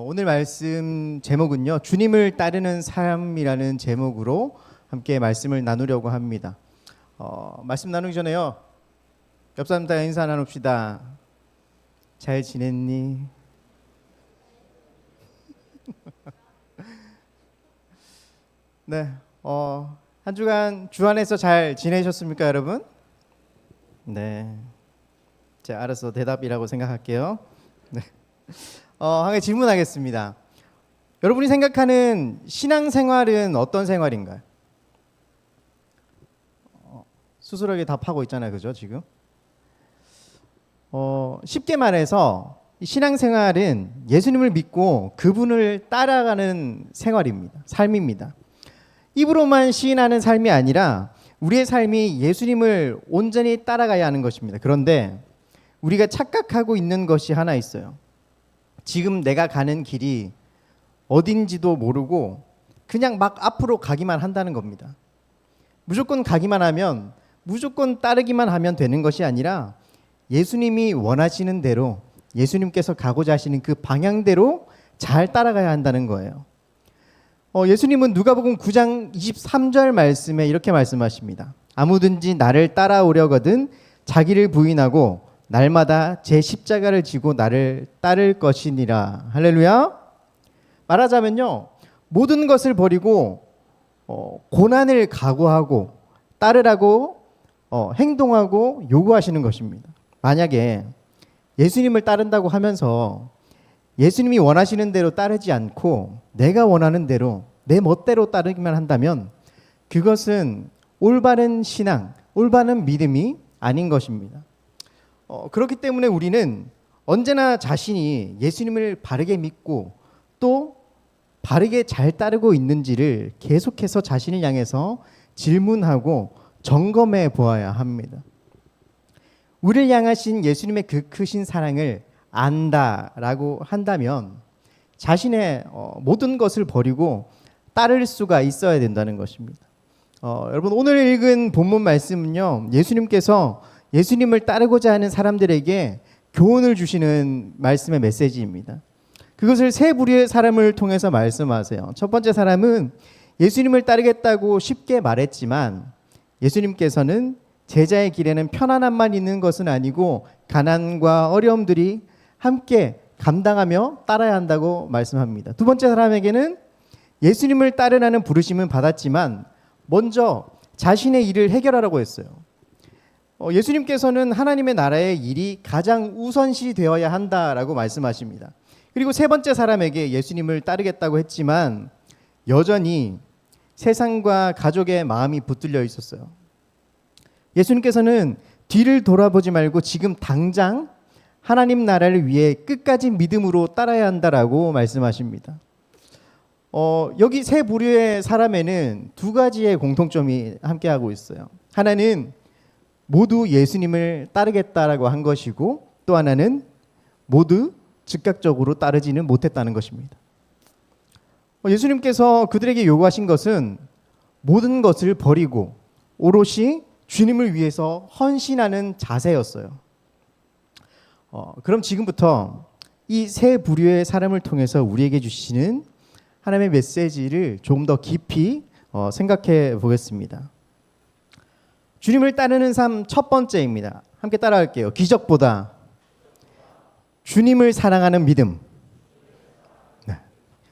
오늘 말씀 제목은요, 주님을 따르는 삶이라는 제목으로 함께 말씀을 나누려고 합니다. 말씀 나누기 전에요, 옆 사람 다 인사 나눕시다. 잘 지냈니? 네, 한 주간 주 안에서 잘 지내셨습니까, 여러분? 네, 자, 알아서 대답이라고 생각할게요. 네. 하게 질문하겠습니다. 여러분이 생각하는 신앙생활은 어떤 생활인가요? 수술하게 답하고 있잖아요, 그죠, 지금? 쉽게 말해서 신앙생활은 예수님을 믿고 그분을 따라가는 생활입니다. 삶입니다. 입으로만 시인하는 삶이 아니라 우리의 삶이 예수님을 온전히 따라가야 하는 것입니다. 그런데 우리가 착각하고 있는 것이 하나 있어요. 지금 내가 가는 길이 어딘지도 모르고 그냥 막 앞으로 가기만 한다는 겁니다. 무조건 가기만 하면, 무조건 따르기만 하면 되는 것이 아니라 예수님이 원하시는 대로, 예수님께서 가고자 하시는 그 방향대로 잘 따라가야 한다는 거예요. 예수님은 누가복음 9장 23절 말씀에 이렇게 말씀하십니다. 아무든지 나를 따라오려거든 자기를 부인하고 날마다 제 십자가를 지고 나를 따를 것이니라. 할렐루야. 말하자면요, 모든 것을 버리고 고난을 각오하고 따르라고 행동하고 요구하시는 것입니다. 만약에 예수님을 따른다고 하면서 예수님이 원하시는 대로 따르지 않고 내가 원하는 대로 내 멋대로 따르기만 한다면 그것은 올바른 신앙, 올바른 믿음이 아닌 것입니다. 그렇기 때문에 우리는 언제나 자신이 예수님을 바르게 믿고 또 바르게 잘 따르고 있는지를 계속해서 자신을 향해서 질문하고 점검해 보아야 합니다. 우리를 향하신 예수님의 그 크신 사랑을 안다라고 한다면 자신의 모든 것을 버리고 따를 수가 있어야 된다는 것입니다. 여러분, 오늘 읽은 본문 말씀은요, 예수님께서 예수님을 따르고자 하는 사람들에게 교훈을 주시는 말씀의 메시지입니다. 그것을 세 부류의 사람을 통해서 말씀하세요. 첫 번째 사람은 예수님을 따르겠다고 쉽게 말했지만 예수님께서는 제자의 길에는 편안함만 있는 것은 아니고 가난과 어려움들이 함께 감당하며 따라야 한다고 말씀합니다. 두 번째 사람에게는 예수님을 따르라는 부르심은 받았지만 먼저 자신의 일을 해결하라고 했어요. 예수님께서는 하나님의 나라의 일이 가장 우선시 되어야 한다라고 말씀하십니다. 그리고 세 번째 사람에게 예수님을 따르겠다고 했지만 여전히 세상과 가족의 마음이 붙들려 있었어요. 예수님께서는 뒤를 돌아보지 말고 지금 당장 하나님 나라를 위해 끝까지 믿음으로 따라야 한다라고 말씀하십니다. 여기 세 부류의 사람에는 두 가지의 공통점이 함께하고 있어요. 하나는 모두 예수님을 따르겠다라고 한 것이고 또 하나는 모두 즉각적으로 따르지는 못했다는 것입니다. 예수님께서 그들에게 요구하신 것은 모든 것을 버리고 오롯이 주님을 위해서 헌신하는 자세였어요. 그럼 지금부터 이 세 부류의 사람을 통해서 우리에게 주시는 하나님의 메시지를 조금 더 깊이 생각해 보겠습니다. 주님을 따르는 삶 첫 번째입니다. 함께 따라할게요. 기적보다 주님을 사랑하는 믿음. 네.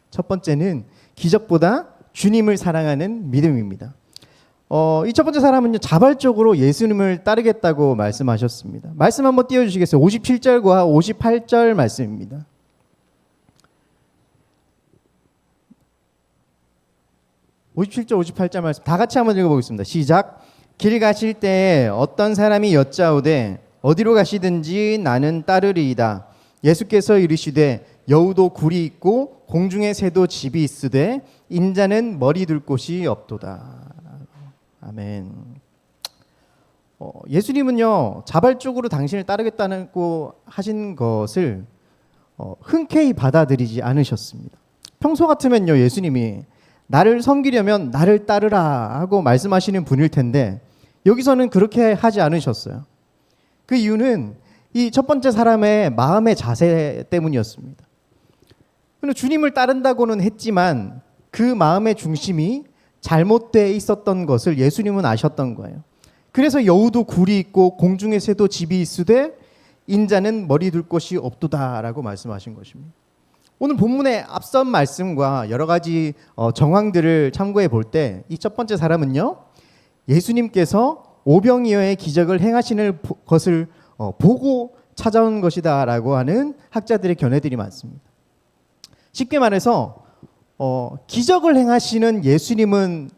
첫 번째는 기적보다 주님을 사랑하는 믿음입니다. 이 첫 번째 사람은요, 자발적으로 예수님을 따르겠다고 말씀하셨습니다. 말씀 한번 띄워주시겠어요? 57절과 58절 말씀입니다. (57절) 58절 말씀 다 같이 한번 읽어보겠습니다. 시작. 길 가실 때에 어떤 사람이 여짜오되 어디로 가시든지 나는 따르리이다. 예수께서 이르시되 여우도 굴이 있고 공중의 새도 집이 있으되 인자는 머리 둘 곳이 없도다. 아멘. 예수님은요, 자발적으로 당신을 따르겠다고 하신 것을 흔쾌히 받아들이지 않으셨습니다. 평소 같으면요, 예수님이 나를 섬기려면 나를 따르라 하고 말씀하시는 분일 텐데 여기서는 그렇게 하지 않으셨어요. 그 이유는 이 첫 번째 사람의 마음의 자세 때문이었습니다. 근데 주님을 따른다고는 했지만 그 마음의 중심이 잘못되어 있었던 것을 예수님은 아셨던 거예요. 그래서 여우도 굴이 있고 공중의 새도 집이 있으되 인자는 머리 둘 곳이 없도다라고 말씀하신 것입니다. 오늘 본문의 앞선 말씀과 여러 가지 정황들을 참고해 볼 때 이 첫 번째 사람은요, 예수님께서 오병이어의 기적을 행하시는 것을 보고 찾아온 것이다라고 하는 학자들의 견해들이 많습니다. 쉽게 말해서 기적을 행하시는 예수님은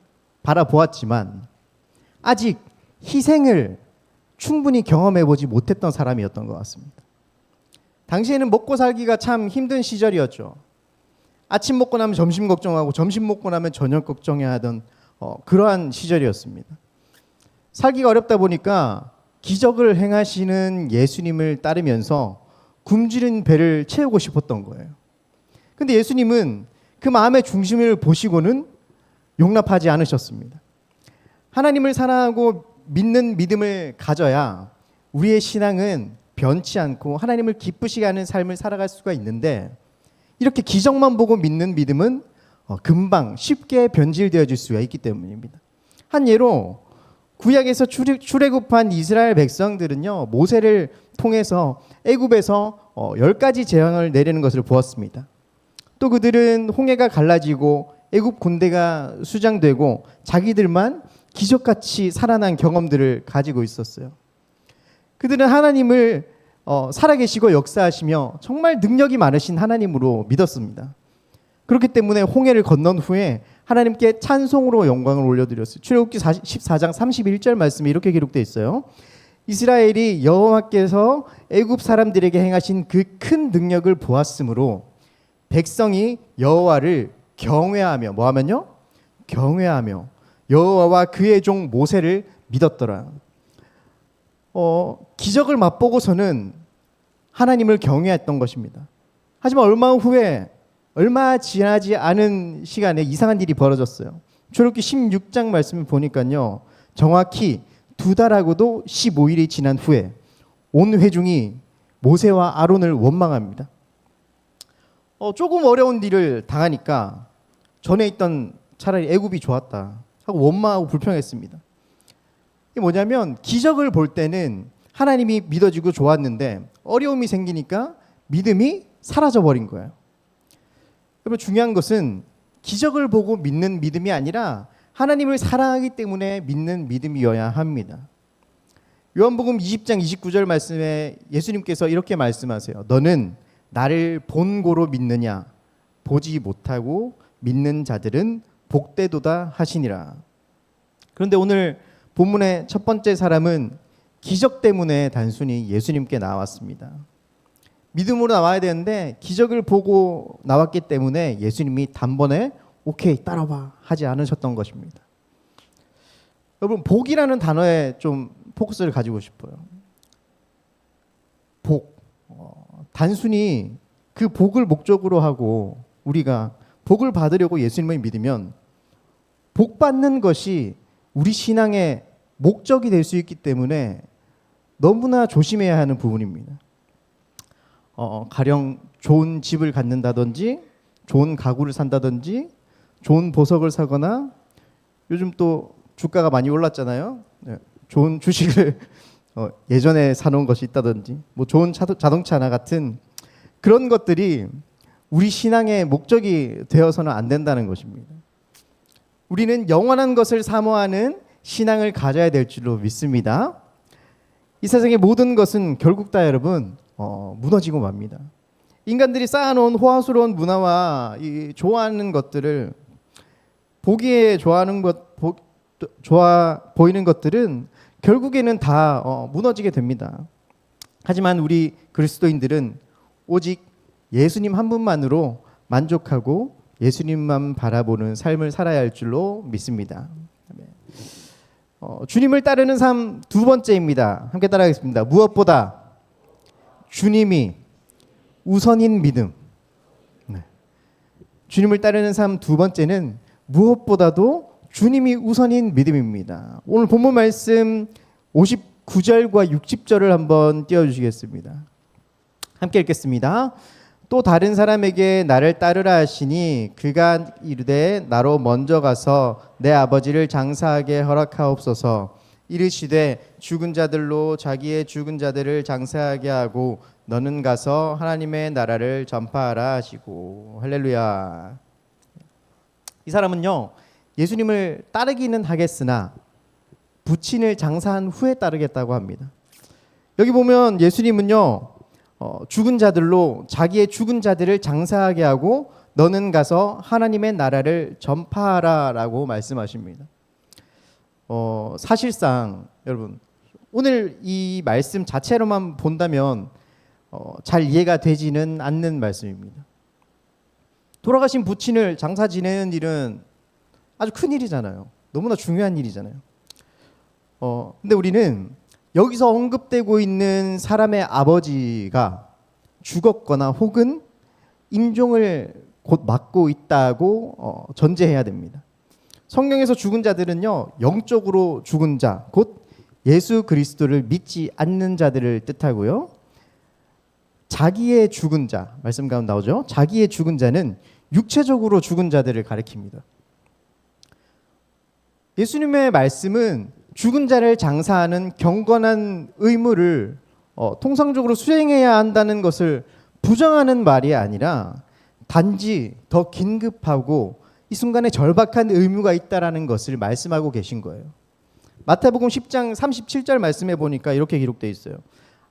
바라보았지만 아직 희생을 충분히 경험해보지 못했던 사람이었던 것 같습니다. 당시에는 먹고 살기가 참 힘든 시절이었죠. 아침 먹고 나면 점심 걱정하고 점심 먹고 나면 저녁 걱정해야 하던 그러한 시절이었습니다. 살기가 어렵다 보니까 기적을 행하시는 예수님을 따르면서 굶주린 배를 채우고 싶었던 거예요. 근데 예수님은 그 마음의 중심을 보시고는 용납하지 않으셨습니다. 하나님을 사랑하고 믿는 믿음을 가져야 우리의 신앙은 변치 않고 하나님을 기쁘시게 하는 삶을 살아갈 수가 있는데, 이렇게 기적만 보고 믿는 믿음은 금방 쉽게 변질되어질 수가 있기 때문입니다. 한 예로 구약에서 출애굽한 이스라엘 백성들은요, 모세를 통해서 애굽에서 10가지 재앙을 내리는 것을 보았습니다. 또 그들은 홍해가 갈라지고 애굽 군대가 수장되고 자기들만 기적같이 살아난 경험들을 가지고 있었어요. 그들은 하나님을 살아계시고 역사하시며 정말 능력이 많으신 하나님으로 믿었습니다. 그렇기 때문에 홍해를 건넌 후에 하나님께 찬송으로 영광을 올려드렸어요. 출애굽기 14장 31절 말씀에 이렇게 기록되어 있어요. 이스라엘이 여호와께서 애굽 사람들에게 행하신 그 큰 능력을 보았으므로 백성이 여호와를 경외하며, 뭐하면요? 경외하며 여호와와 그의 종 모세를 믿었더라. 기적을 맛보고서는 하나님을 경외했던 것입니다. 하지만 얼마 지나지 않은 시간에 이상한 일이 벌어졌어요. 출애굽기 16장 말씀을 보니까요, 정확히 2달하고도 15일이 지난 후에 온 회중이 모세와 아론을 원망합니다. 조금 어려운 일을 당하니까 전에 있던 차라리 애굽이 좋았다 하고 원망하고 불평했습니다. 이게 뭐냐면, 기적을 볼 때는 하나님이 믿어지고 좋았는데 어려움이 생기니까 믿음이 사라져버린 거예요. 여러분, 중요한 것은 기적을 보고 믿는 믿음이 아니라 하나님을 사랑하기 때문에 믿는 믿음이어야 합니다. 요한복음 20장 29절 말씀에 예수님께서 이렇게 말씀하세요. 너는 나를 본고로 믿느냐? 보지 못하고 믿는 자들은 복되도다 하시니라. 그런데 오늘 본문의 첫 번째 사람은 기적 때문에 단순히 예수님께 나왔습니다. 믿음으로 나와야 되는데 기적을 보고 나왔기 때문에 예수님이 단번에 오케이 따라와 하지 않으셨던 것입니다. 여러분, 복이라는 단어에 좀 포커스를 가지고 싶어요. 복. 단순히 그 복을 목적으로 하고 우리가 복을 받으려고 예수님을 믿으면 복 받는 것이 우리 신앙의 목적이 될 수 있기 때문에 너무나 조심해야 하는 부분입니다. 가령 좋은 집을 갖는다든지 좋은 가구를 산다든지 좋은 보석을 사거나, 요즘 또 주가가 많이 올랐잖아요. 좋은 주식을 예전에 사놓은 것이 있다든지 뭐 좋은 자동차 하나 같은 그런 것들이 우리 신앙의 목적이 되어서는 안 된다는 것입니다. 우리는 영원한 것을 사모하는 신앙을 가져야 될 줄로 믿습니다. 이 세상의 모든 것은 결국 다 여러분 무너지고 맙니다. 인간들이 쌓아놓은 호화스러운 문화와 이 좋아하는 것들을 보기에 좋아 보이는 것들은 결국에는 다 무너지게 됩니다. 하지만 우리 그리스도인들은 오직 예수님 한 분만으로 만족하고 예수님만 바라보는 삶을 살아야 할 줄로 믿습니다. 주님을 따르는 삶 두 번째입니다. 함께 따라하겠습니다. 무엇보다 주님이 우선인 믿음. 주님을 따르는 삶 두 번째는 무엇보다도 주님이 우선인 믿음입니다. 오늘 본문 말씀 59절과 60절을 한번 띄워주시겠습니다. 함께 읽겠습니다. 또 다른 사람에게 나를 따르라 하시니 그가 이르되 나로 먼저 가서 내 아버지를 장사하게 허락하옵소서. 이르시되 죽은 자들로 자기의 죽은 자들을 장사하게 하고 너는 가서 하나님의 나라를 전파하라 하시고. 할렐루야. 이 사람은요, 예수님을 따르기는 하겠으나 부친을 장사한 후에 따르겠다고 합니다. 여기 보면 예수님은요, 죽은 자들로 자기의 죽은 자들을 장사하게 하고 너는 가서 하나님의 나라를 전파하라라고 말씀하십니다. 사실상 여러분, 오늘 이 말씀 자체로만 본다면 잘 이해가 되지는 않는 말씀입니다. 돌아가신 부친을 장사 지내는 일은 아주 큰 일이잖아요. 너무나 중요한 일이잖아요. 근데 우리는 여기서 언급되고 있는 사람의 아버지가 죽었거나 혹은 임종을 곧 맞고 있다고 전제해야 됩니다. 성경에서 죽은 자들은요, 영적으로 죽은 자, 곧 예수 그리스도를 믿지 않는 자들을 뜻하고요. 자기의 죽은 자, 말씀 가운데 나오죠. 자기의 죽은 자는 육체적으로 죽은 자들을 가리킵니다. 예수님의 말씀은 죽은 자를 장사하는 경건한 의무를 통상적으로 수행해야 한다는 것을 부정하는 말이 아니라 단지 더 긴급하고 이 순간에 절박한 의무가 있다라는 것을 말씀하고 계신 거예요. 마태복음 10장 37절 말씀에 보니까 이렇게 기록되어 있어요.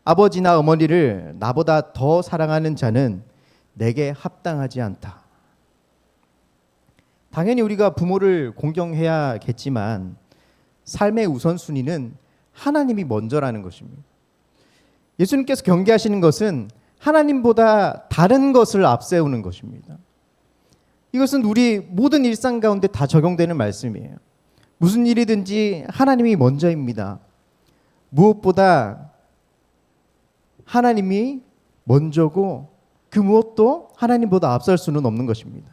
아버지나 어머니를 나보다 더 사랑하는 자는 내게 합당하지 않다. 당연히 우리가 부모를 공경해야겠지만 삶의 우선순위는 하나님이 먼저라는 것입니다. 예수님께서 경계하시는 것은 하나님보다 다른 것을 앞세우는 것입니다. 이것은 우리 모든 일상 가운데 다 적용되는 말씀이에요. 무슨 일이든지 하나님이 먼저입니다. 무엇보다 하나님이 먼저고 그 무엇도 하나님보다 앞설 수는 없는 것입니다.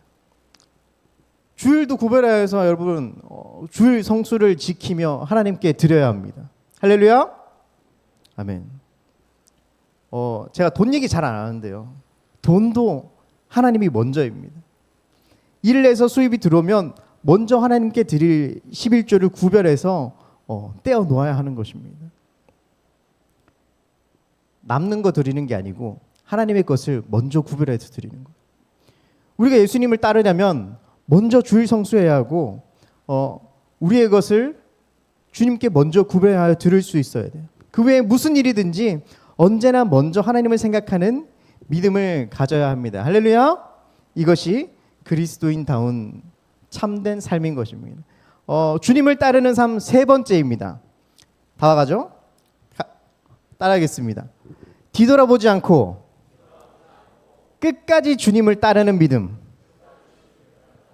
주일도 구별하여서 여러분 주일 성수를 지키며 하나님께 드려야 합니다. 할렐루야. 아멘. 제가 돈 얘기 잘 안 하는데요. 돈도 하나님이 먼저입니다. 일을 해서 수입이 들어오면 먼저 하나님께 드릴 11조를 구별해서 떼어 놓아야 하는 것입니다. 남는 거 드리는 게 아니고 하나님의 것을 먼저 구별해서 드리는 거예요. 우리가 예수님을 따르려면 먼저 주일 성수해야 하고 우리의 것을 주님께 먼저 구별하여 드릴 수 있어야 돼요. 그 외에 무슨 일이든지 언제나 먼저 하나님을 생각하는 믿음을 가져야 합니다. 할렐루야. 이것이 그리스도인다운 참된 삶인 것입니다. 주님을 따르는 삶 세 번째입니다. 다 가죠? 따라하겠습니다. 뒤돌아보지 않고 끝까지 주님을 따르는 믿음.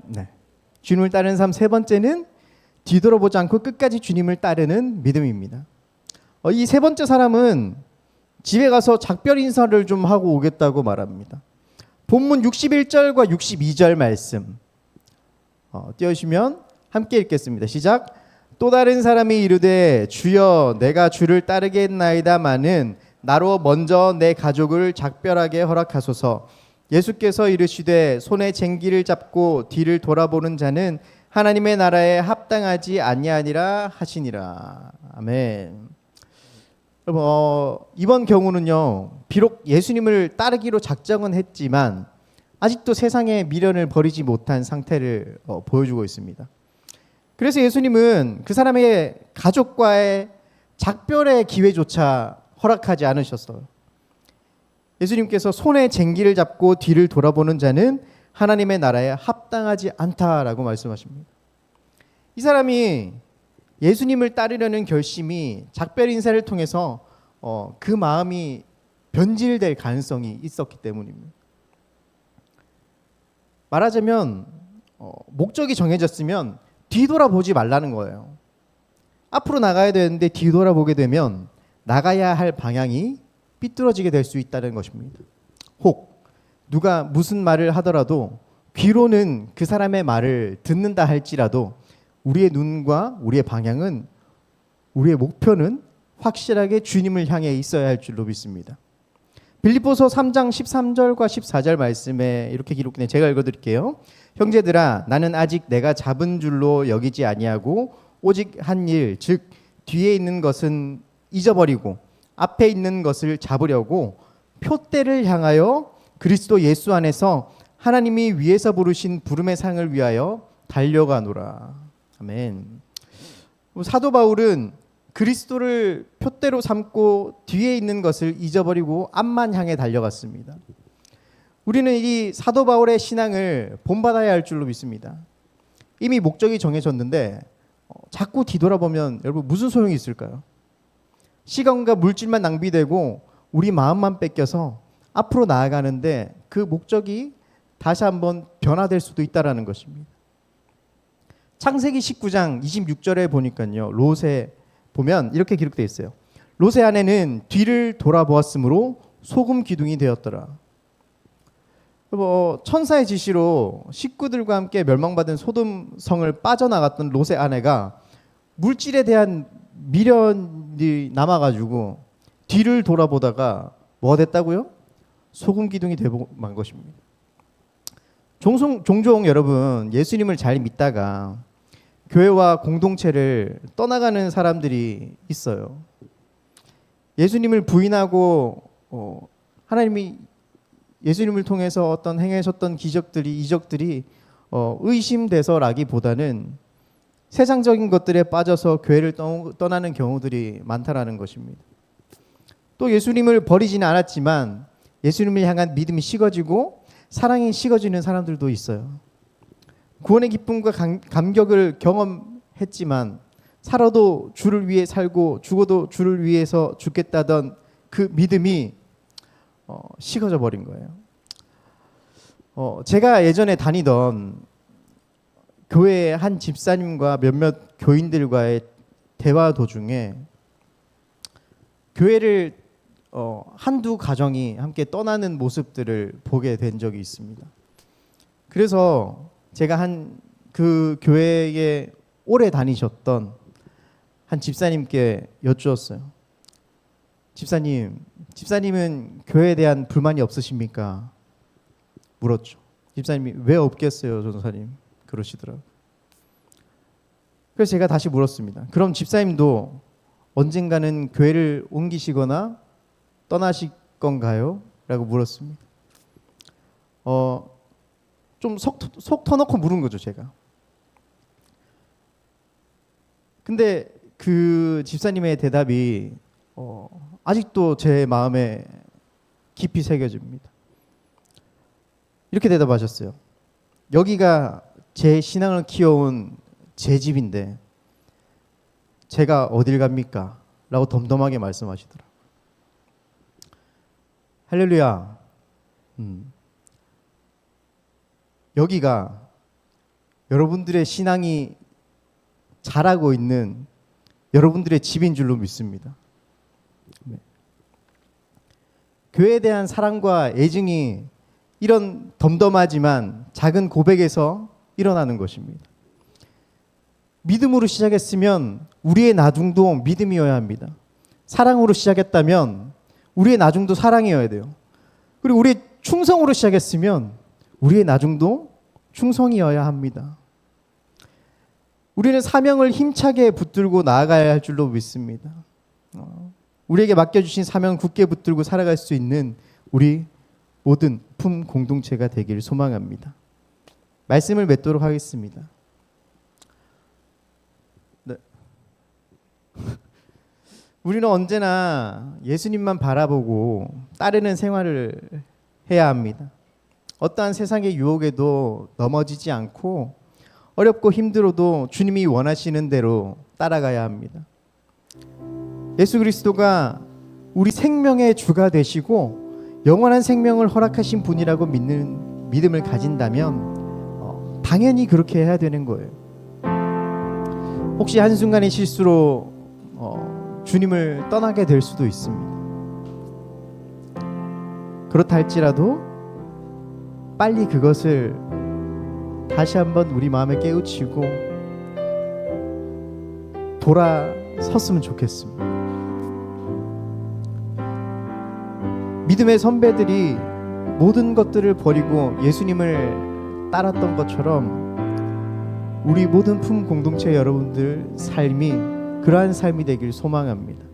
네. 주님을 따르는 삶 세 번째는 뒤돌아보지 않고 끝까지 주님을 따르는 믿음입니다. 이 세 번째 사람은 집에 가서 작별 인사를 좀 하고 오겠다고 말합니다. 본문 61절과 62절 말씀 띄우시면 함께 읽겠습니다. 시작. 또 다른 사람이 이르되 주여 내가 주를 따르겠나이다마는 나로 먼저 내 가족을 작별하게 허락하소서. 예수께서 이르시되 손에 쟁기를 잡고 뒤를 돌아보는 자는 하나님의 나라에 합당하지 아니하니라 하시니라. 아멘. 여러분, 이번 경우는요, 비록 예수님을 따르기로 작정은 했지만 아직도 세상의 미련을 버리지 못한 상태를 보여주고 있습니다. 그래서 예수님은 그 사람의 가족과의 작별의 기회조차 허락하지 않으셨어요. 예수님께서 손에 쟁기를 잡고 뒤를 돌아보는 자는 하나님의 나라에 합당하지 않다라고 말씀하십니다. 이 사람이 예수님을 따르려는 결심이 작별 인사를 통해서 그 마음이 변질될 가능성이 있었기 때문입니다. 말하자면 목적이 정해졌으면 뒤돌아보지 말라는 거예요. 앞으로 나가야 되는데 뒤돌아보게 되면 나가야 할 방향이 삐뚤어지게 될 수 있다는 것입니다. 혹 누가 무슨 말을 하더라도 귀로는 그 사람의 말을 듣는다 할지라도 우리의 눈과 우리의 방향은, 우리의 목표는 확실하게 주님을 향해 있어야 할 줄로 믿습니다. 빌립보서 3장 13절과 14절 말씀에 이렇게 기록되네. 제가 읽어드릴게요. 형제들아, 나는 아직 내가 잡은 줄로 여기지 아니하고 오직 한 일, 즉 뒤에 있는 것은 잊어버리고 앞에 있는 것을 잡으려고 표대를 향하여 그리스도 예수 안에서 하나님이 위에서 부르신 부름의 상을 위하여 달려가노라. 아멘. 사도 바울은 그리스도를 표대로 삼고 뒤에 있는 것을 잊어버리고 앞만 향해 달려갔습니다. 우리는 이 사도 바울의 신앙을 본받아야 할 줄로 믿습니다. 이미 목적이 정해졌는데 자꾸 뒤돌아보면 여러분 무슨 소용이 있을까요? 시간과 물질만 낭비되고 우리 마음만 뺏겨서 앞으로 나아가는데 그 목적이 다시 한번 변화될 수도 있다는 것입니다. 창세기 19장 26절에 보니까요, 롯에 보면 이렇게 기록되어 있어요. 롯의 아내는 뒤를 돌아보았으므로 소금 기둥이 되었더라. 천사의 지시로 식구들과 함께 멸망받은 소돔성을 빠져나갔던 롯의 아내가 물질에 대한 미련이 남아가지고 뒤를 돌아보다가 뭐가 됐다고요? 소금 기둥이 되고 만 것입니다. 종종 여러분 예수님을 잘 믿다가 교회와 공동체를 떠나가는 사람들이 있어요. 예수님을 부인하고 하나님이 예수님을 통해서 어떤 행하셨던 기적들이 이적들이 의심돼서라기보다는 세상적인 것들에 빠져서 교회를 떠나는 경우들이 많다라는 것입니다. 또 예수님을 버리지는 않았지만 예수님을 향한 믿음이 식어지고 사랑이 식어지는 사람들도 있어요. 구원의 기쁨과 감격을 경험했지만 살아도 주를 위해 살고 죽어도 주를 위해서 죽겠다던 그 믿음이 식어져 버린 거예요. 제가 예전에 다니던 교회의 한 집사님과 몇몇 교인들과의 대화 도중에 교회를 한두 가정이 함께 떠나는 모습들을 보게 된 적이 있습니다. 그래서 제가 그 교회에 오래 다니셨던 한 집사님께 여쭈었어요. 집사님은 교회에 대한 불만이 없으십니까? 물었죠. 집사님이 왜 없겠어요, 전도사님? 그러시더라고요. 그래서 제가 다시 물었습니다. 그럼 집사님도 언젠가는 교회를 옮기시거나 떠나실 건가요? 라고 물었습니다. 좀 속 터놓고 물은 거죠, 제가. 근데 그 집사님의 대답이 아직도 제 마음에 깊이 새겨집니다. 이렇게 대답하셨어요. 여기가 제 신앙을 키워온 제 집인데 제가 어딜 갑니까? 라고 덤덤하게 말씀하시더라고요. 할렐루야. 여기가 여러분들의 신앙이 자라고 있는 여러분들의 집인 줄로 믿습니다. 네. 교회에 대한 사랑과 애증이 이런 덤덤하지만 작은 고백에서 일어나는 것입니다. 믿음으로 시작했으면 우리의 나중도 믿음이어야 합니다. 사랑으로 시작했다면 우리의 나중도 사랑이어야 돼요. 그리고 우리의 충성으로 시작했으면 우리의 나중도 충성이어야 합니다. 우리는 사명을 힘차게 붙들고 나아가야 할 줄로 믿습니다. 우리에게 맡겨주신 사명을 굳게 붙들고 살아갈 수 있는 우리 모든 품 공동체가 되길 소망합니다. 말씀을 맺도록 하겠습니다. 네. 우리는 언제나 예수님만 바라보고 따르는 생활을 해야 합니다. 어떠한 세상의 유혹에도 넘어지지 않고 어렵고 힘들어도 주님이 원하시는 대로 따라가야 합니다. 예수 그리스도가 우리 생명의 주가 되시고 영원한 생명을 허락하신 분이라고 믿는 믿음을 가진다면 당연히 그렇게 해야 되는 거예요. 혹시 한순간의 실수로 주님을 떠나게 될 수도 있습니다. 그렇다 할지라도 빨리 그것을 다시 한번 우리 마음에 깨우치고 돌아섰으면 좋겠습니다. 믿음의 선배들이 모든 것들을 버리고 예수님을 따랐던 것처럼 우리 모든 품 공동체 여러분들 삶이 그러한 삶이 되길 소망합니다.